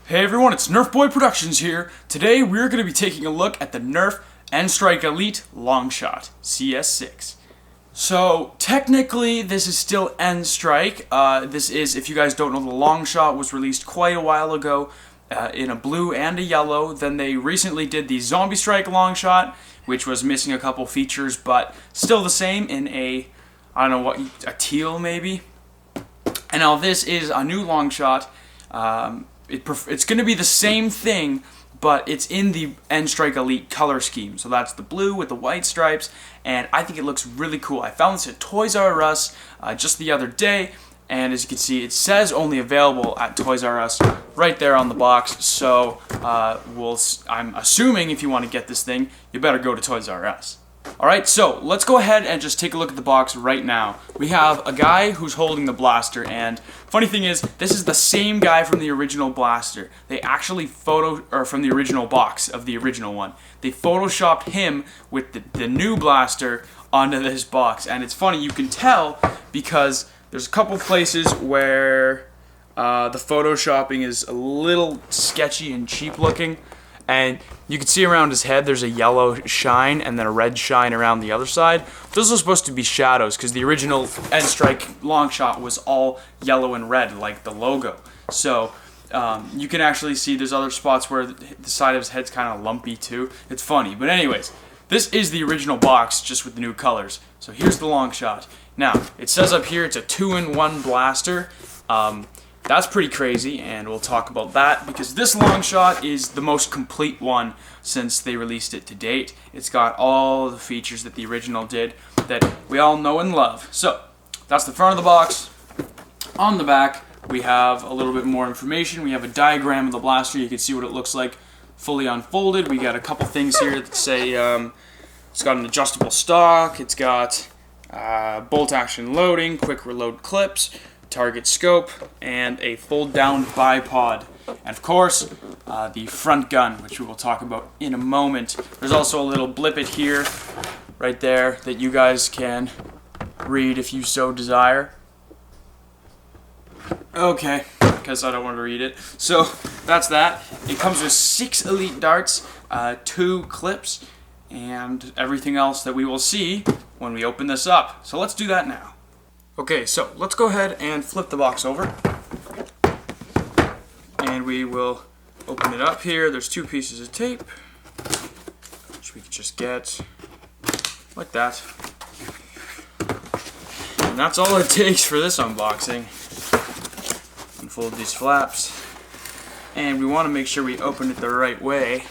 Hey everyone, it's Nerf Boy Productions here. Today we're going to be taking a look at the Nerf N-Strike Elite Longshot CS-6. So technically this is still N-Strike. This is, if you guys don't know, the Longshot was released quite a while ago in a blue and a yellow. Then they recently did the Zombie Strike Longshot, which was missing a couple features, but still the same in a, I don't know what, a teal maybe. And now this is a new Longshot. It's going to be the same thing, but it's in the N-Strike Elite color scheme. So that's the blue with the white stripes, and I think it looks really cool. I found this at Toys R Us just the other day, and as you can see, it says only available at Toys R Us right there on the box. So I'm assuming if you want to get this thing, you better go to Toys R Us. Alright, so let's go ahead and just take a look at the box right now. We have a guy who's holding the blaster, and funny thing is, this is the same guy from the original blaster. They actually from the original box of the original one. They photoshopped him with the new blaster onto this box, and it's funny, you can tell because there's a couple places where the photoshopping is a little sketchy and cheap looking. And you can see around his head there's a yellow shine and then a red shine around the other side. Those are supposed to be shadows because the original N-Strike Longshot was all yellow and red like the logo. So you can actually see there's other spots where the side of his head's kind of lumpy too. It's funny. But anyways, this is the original box just with the new colors. So here's the Longshot. Now, it says up here it's a 2-in-1 blaster. That's pretty crazy, and we'll talk about that because this Longshot is the most complete one since they released it to date. It's got all the features that the original did that we all know and love. So, that's the front of the box. On the back, we have a little bit more information. We have a diagram of the blaster. You can see what it looks like fully unfolded. We got a couple things here that say it's got an adjustable stock. It's got bolt action loading, quick reload clips, target scope, and a fold-down bipod. And of course, the front gun, which we will talk about in a moment. There's also a little blippet here, right there, that you guys can read if you so desire. Okay, because I don't want to read it. So, that's that. It comes with 6 elite darts, 2 clips, and everything else that we will see when we open this up. So let's do that now. Okay, so let's go ahead and flip the box over, and we will open it up here. There's 2 pieces of tape, which we can just get like that. And that's all it takes for this unboxing. Unfold these flaps, and we want to make sure we open it the right way.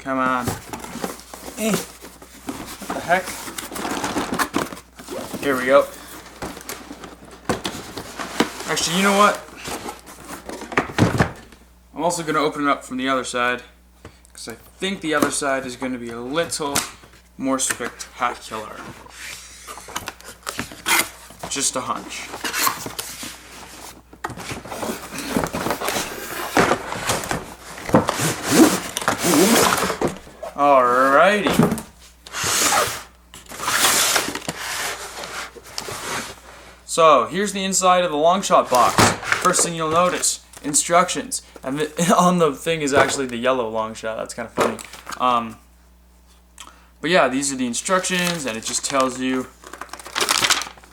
Come on. What the heck? Here we go. Actually, you know what? I'm also going to open it up from the other side because I think the other side is going to be a little more spectacular. Just a hunch. Alrighty. So, here's the inside of the Longshot box. First thing you'll notice, instructions. And on the thing is actually the yellow Longshot. That's kind of funny. But yeah, these are the instructions, and it just tells you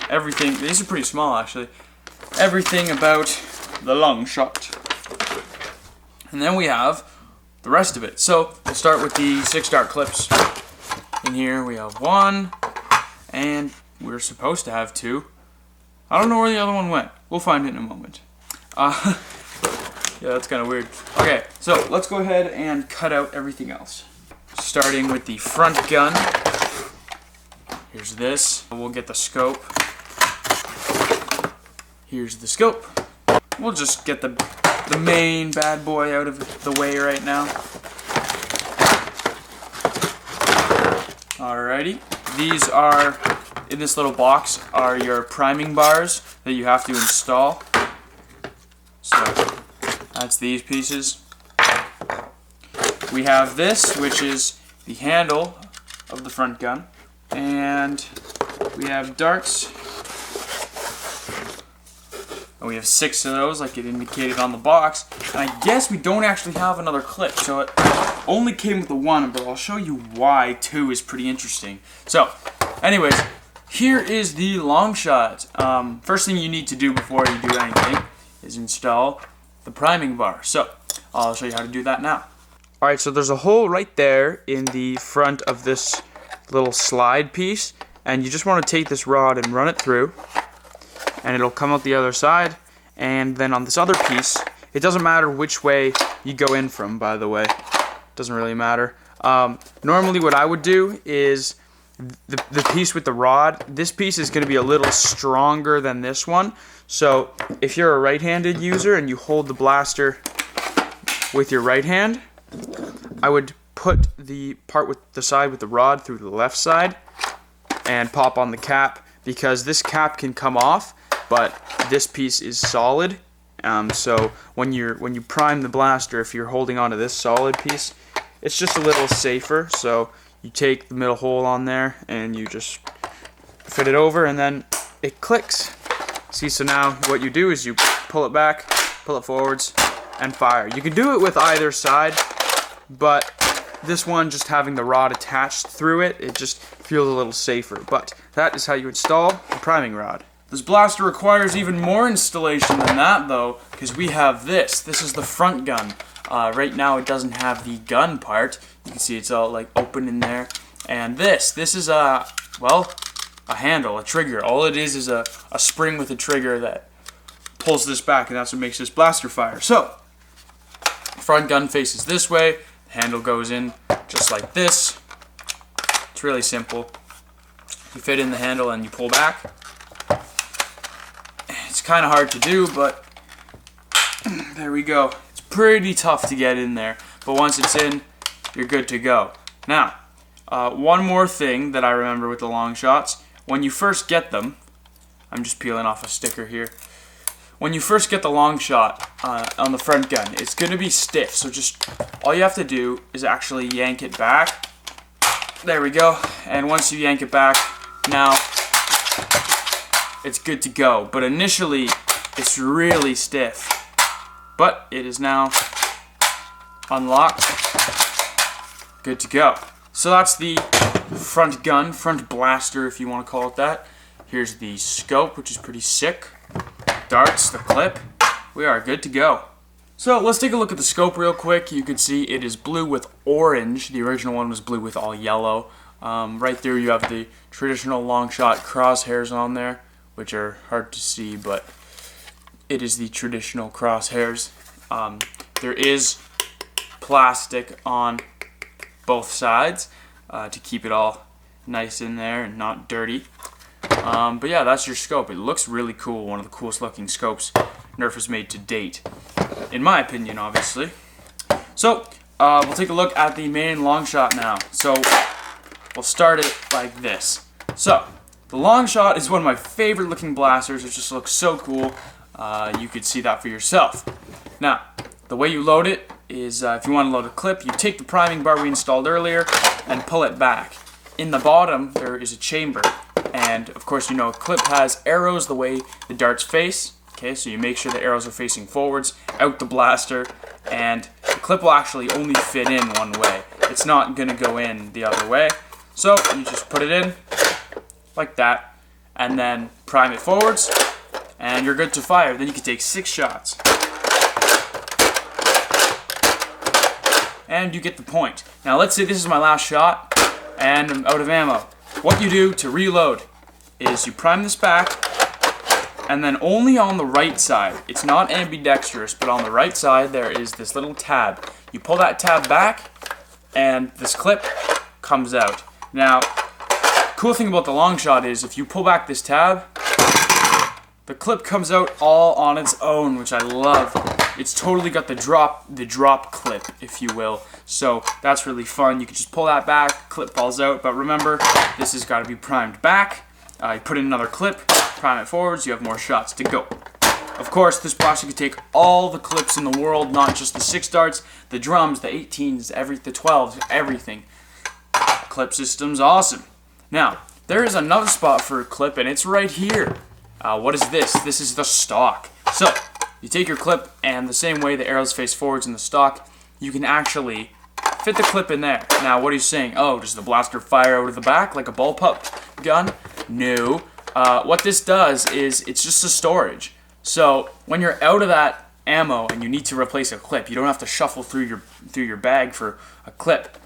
everything. These are pretty small, actually. Everything about the Longshot. And then we have the rest of it. So, we'll start with the 6 dart clips. In here we have 1, and we're supposed to have 2. I don't know where the other one went. We'll find it in a moment. Yeah, that's kind of weird. Okay, so let's go ahead and cut out everything else. Starting with the front gun. Here's this. We'll get the scope. Here's the scope. We'll just get the main bad boy out of the way right now. Alrighty. These are, in this little box, are your priming bars that you have to install. So, that's these pieces. We have this, which is the handle of the front gun. And we have darts And we have 6 of those like it indicated on the box. And I guess we don't actually have another clip, so it only came with the 1, but I'll show you why 2 is pretty interesting. So, anyways, here is the Longshot. First thing you need to do before you do anything is install the priming bar. So, I'll show you how to do that now. Alright, so there's a hole right there in the front of this little slide piece, and you just want to take this rod and run it through, and it'll come out the other side. And then on this other piece, it doesn't matter which way you go in from, by the way. Doesn't really matter. Normally what I would do is the piece with the rod, this piece is going to be a little stronger than this one. So if you're a right-handed user and you hold the blaster with your right hand, I would put the part with the side with the rod through the left side and pop on the cap, because this cap can come off, but this piece is solid. So when you prime the blaster, if you're holding onto this solid piece, it's just a little safer. So you take the middle hole on there and you just fit it over, and then it clicks. See, so now what you do is you pull it back, pull it forwards, and fire. You can do it with either side, but this one, just having the rod attached through it, it just feels a little safer. But that is how you install the priming rod. This blaster requires even more installation than that, though, because we have this. This is the front gun. Right now it doesn't have the gun part. You can see it's all like open in there. And this is a handle, a trigger. All it is a spring with a trigger that pulls this back, and that's what makes this blaster fire. So, front gun faces this way, handle goes in just like this. It's really simple. You fit in the handle and you pull back. It's kind of hard to do, but there we go. It's pretty tough to get in there, but once it's in, you're good to go. Now, one more thing that I remember with the Longshots, when you first get them, I'm just peeling off a sticker here. When you first get the Longshot on the front gun, it's going to be stiff, so just all you have to do is actually yank it back. There we go. And once you yank it back, now it's good to go. But initially, it's really stiff. But it is now unlocked. Good to go. So that's the front gun, front blaster if you want to call it that. Here's the scope, which is pretty sick. Darts, the clip. We are good to go. So let's take a look at the scope real quick. You can see it is blue with orange. The original one was blue with all yellow. Right there you have the traditional Longshot crosshairs on there, which are hard to see, but it is the traditional crosshairs. There is plastic on both sides to keep it all nice in there and not dirty. But yeah, that's your scope. It looks really cool. One of the coolest looking scopes Nerf has made to date, in my opinion, obviously. So we'll take a look at the main Longshot now. So we'll start it like this. So the Longshot is one of my favorite looking blasters. It just looks so cool. You could see that for yourself. Now, the way you load it is if you want to load a clip, you take the priming bar we installed earlier and pull it back. In the bottom, there is a chamber. And of course, you know, a clip has arrows the way the darts face. Okay, so you make sure the arrows are facing forwards, out the blaster, and the clip will actually only fit in one way. It's not going to go in the other way. So you just put it in like that, and then prime it forwards, and you're good to fire. Then you can take 6 shots. And you get the point. Now let's say this is my last shot, and I'm out of ammo. What you do to reload is you prime this back, and then only on the right side, it's not ambidextrous, but on the right side there is this little tab. You pull that tab back, and this clip comes out. Now, cool thing about the Longshot is if you pull back this tab, the clip comes out all on its own, which I love. It's totally got the drop clip, if you will. So that's really fun. You can just pull that back, clip falls out. But remember, this has got to be primed back. You put in another clip, prime it forwards, you have more shots to go. Of course, this blaster can take all the clips in the world, not just the 6 darts, the drums, the 18s, the 12s, everything. Clip system's awesome. Now, there is another spot for a clip, and it's right here. What is this? This is the stock. So, you take your clip, and the same way the arrows face forwards in the stock, you can actually fit the clip in there. Now, what are you saying? Oh, does the blaster fire out of the back like a bullpup gun? No. What this does is it's just a storage. So, when you're out of that ammo and you need to replace a clip, you don't have to shuffle through your bag for a clip.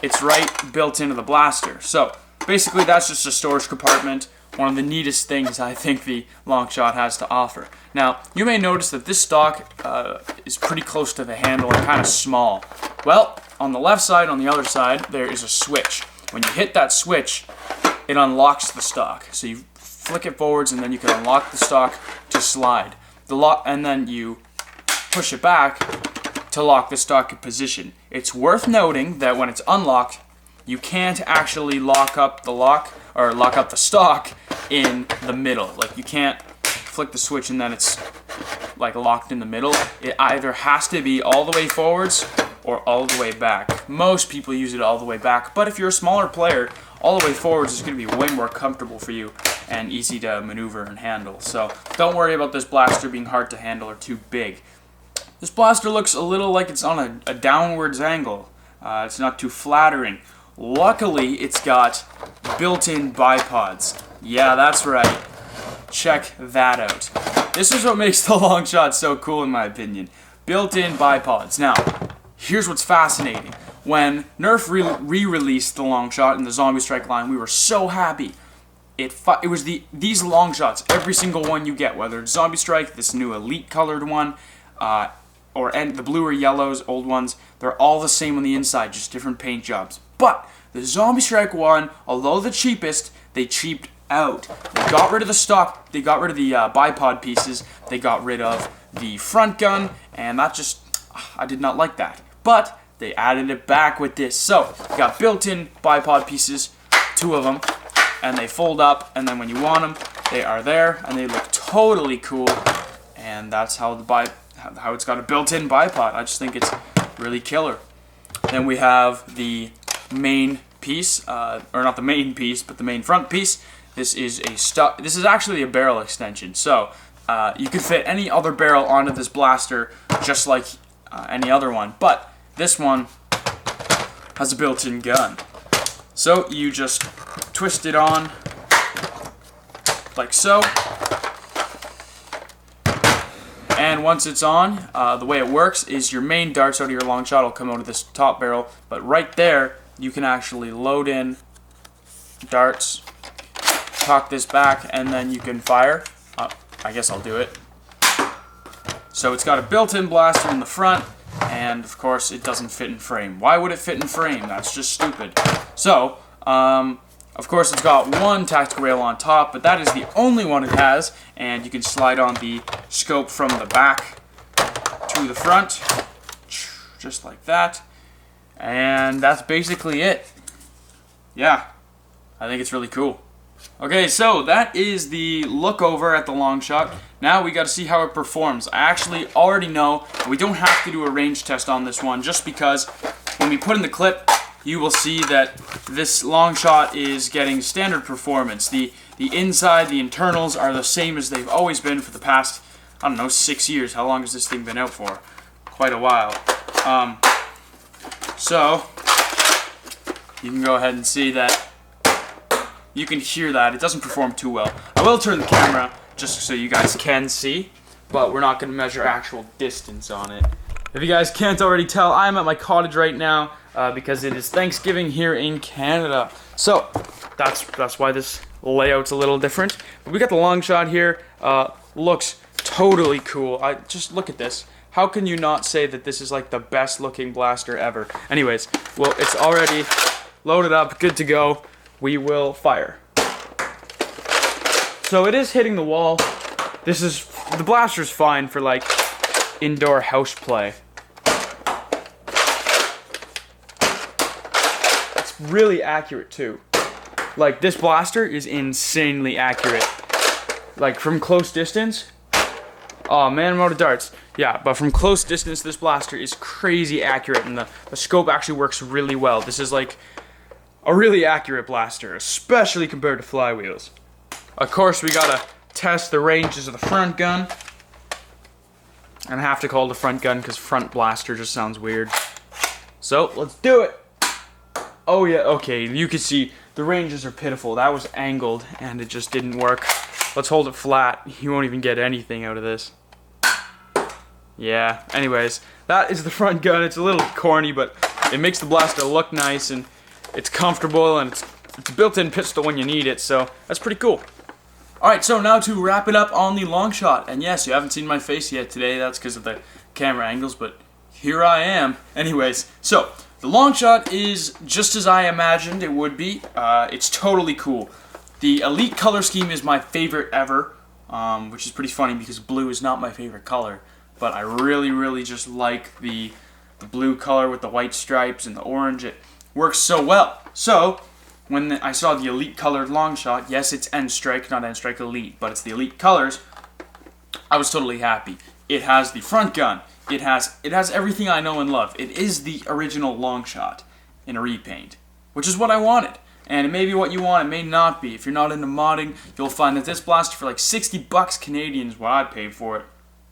It's right built into the blaster. So, basically, that's just a storage compartment. One of the neatest things I think the Longshot has to offer. Now, you may notice that this stock is pretty close to the handle and kind of small. Well, on the left side, on the other side, there is a switch. When you hit that switch, it unlocks the stock. So you flick it forwards, and then you can unlock the stock to slide. And then you push it back to lock the stock in position. It's worth noting that when it's unlocked, you can't actually lock up the stock in the middle. Like, you can't flick the switch and then it's like locked in the middle. It either has to be all the way forwards or all the way back. Most people use it all the way back, but if you're a smaller player, all the way forwards is going to be way more comfortable for you and easy to maneuver and handle. So don't worry about this blaster being hard to handle or too big. This blaster looks a little like it's on a downwards angle. It's not too flattering. Luckily, it's got built-in bipods. Yeah, that's right. Check that out. This is what makes the Longshot so cool, in my opinion. Built-in bipods. Now, here's what's fascinating. When Nerf re-released the Longshot in the Zombie Strike line, we were so happy. It was these Longshots, every single one you get, whether it's Zombie Strike, this new Elite colored one, or the blue or yellows, old ones, they're all the same on the inside, just different paint jobs. But the Zombie Strike one, although the cheapest, they cheaped out. They got rid of the stock, they got rid of the bipod pieces, they got rid of the front gun, and that just, I did not like that. But they added it back with this. So, you got built-in bipod pieces, 2 of them, and they fold up, and then when you want them, they are there, and they look totally cool, and that's how it's got a built-in bipod. I just think it's really killer. Then we have the main piece, or not the main piece, but the main front piece. This is actually a barrel extension, so you could fit any other barrel onto this blaster just like any other one, but this one has a built-in gun. So you just twist it on like so, and once it's on, the way it works is your main darts out of your Longshot will come out of this top barrel, but right there you can actually load in darts, cock this back, and then you can fire. I guess I'll do it. So it's got a built-in blaster in the front, and of course it doesn't fit in frame. Why would it fit in frame? That's just stupid. So, of course it's got one tactical rail on top, but that is the only one it has, and you can slide on the scope from the back to the front, just like that. And that's basically it. Yeah, I think it's really cool. Okay, so that is the look over at the Longshot. Now we got to see how it performs. I actually already know we don't have to do a range test on this one, just because when we put in the clip, you will see that this Longshot is getting standard performance. The inside, the internals are the same as they've always been for the past, I don't know, 6 years. How long has this thing been out for? Quite a while. So you can go ahead and see that. You can hear that. It doesn't perform too well. I will turn the camera just so you guys can see, but we're not going to measure actual distance on it. If you guys can't already tell, I'm at my cottage right now because it is Thanksgiving here in Canada. So that's why this layout's a little different. But we got the Longshot here. Looks totally cool. Just look at this. How can you not say that this is like the best looking blaster ever? Anyways, well, it's already loaded up, good to go. We will fire. So it is hitting the wall. The blaster's fine for like indoor house play. It's really accurate too. Like, this blaster is insanely accurate. Like, from close distance. Oh man, I'm out of darts. Yeah, but from close distance, this blaster is crazy accurate, and the scope actually works really well. This is like a really accurate blaster, especially compared to flywheels. Of course, we gotta test the ranges of the front gun. And I have to call it a front gun because front blaster just sounds weird. So, let's do it! Oh yeah, okay, you can see the ranges are pitiful. That was angled and it just didn't work. Let's hold it flat. You won't even get anything out of this. Yeah, anyways, that is the front gun. It's a little corny, but it makes the blaster look nice and it's comfortable and it's a built-in pistol when you need it, so that's pretty cool. Alright, so now to wrap it up on the Longshot. And yes, you haven't seen my face yet today. That's because of the camera angles, but here I am. Anyways, so the Longshot is just as I imagined it would be. It's totally cool. The Elite color scheme is my favorite ever, which is pretty funny because blue is not my favorite color. But I really just like the blue color with the white stripes and the orange. It works so well. So, when I saw the Elite colored Longshot, yes, it's N-Strike, not N-Strike Elite, but it's the Elite colors, I was totally happy. It has the front gun. It has everything I know and love. It is the original Longshot in a repaint, which is what I wanted. And it may be what you want, it may not be. If you're not into modding, you'll find that this blaster for like 60 bucks Canadian is what I'd pay for it.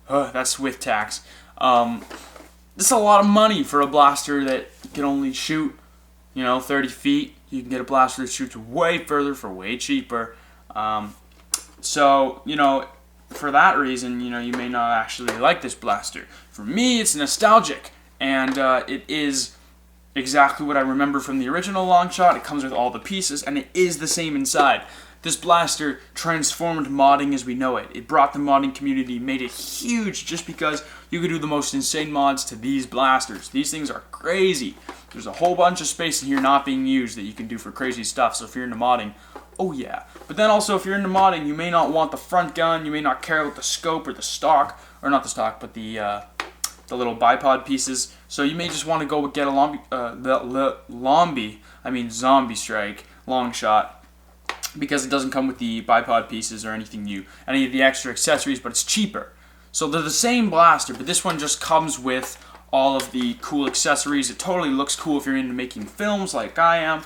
That's with tax. This is a lot of money for a blaster that can only shoot, 30 feet. You can get a blaster that shoots way further for way cheaper. So, for that reason, you may not actually like this blaster. For me, it's nostalgic, and it is exactly what I remember from the original Longshot. It comes with all the pieces, and it is the same inside. This blaster transformed modding as we know it. It brought the modding community, made it huge just because you could do the most insane mods to these blasters. These things are crazy. There's a whole bunch of space in here not being used that you can do for crazy stuff, so if you're into modding, oh yeah. But then also if you're into modding, you may not want the front gun, you may not care about the scope or the stock, or not the stock, but the little bipod pieces. So you may just want to go get a Zombie Strike Longshot, because it doesn't come with the bipod pieces or anything new, any of the extra accessories, but it's cheaper. So they're the same blaster, but this one just comes with all of the cool accessories. It totally looks cool if you're into making films like I am,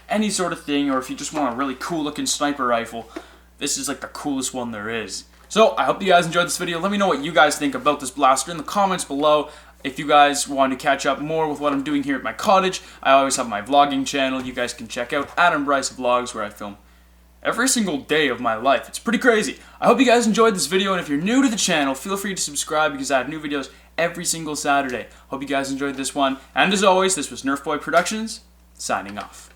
any sort of thing, or if you just want a really cool looking sniper rifle, this is like the coolest one there is. So I hope you guys enjoyed this video. Let me know what you guys think about this blaster in the comments below. If you guys want to catch up more with what I'm doing here at my cottage, I always have my vlogging channel. You guys can check out Adam Bryce Vlogs, where I film every single day of my life. It's pretty crazy. I hope you guys enjoyed this video, and if you're new to the channel, feel free to subscribe because I have new videos every single Saturday. Hope you guys enjoyed this one, and as always, this was Nerf Boy Productions, signing off.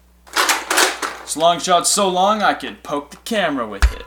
This Longshot's so long I can poke the camera with it.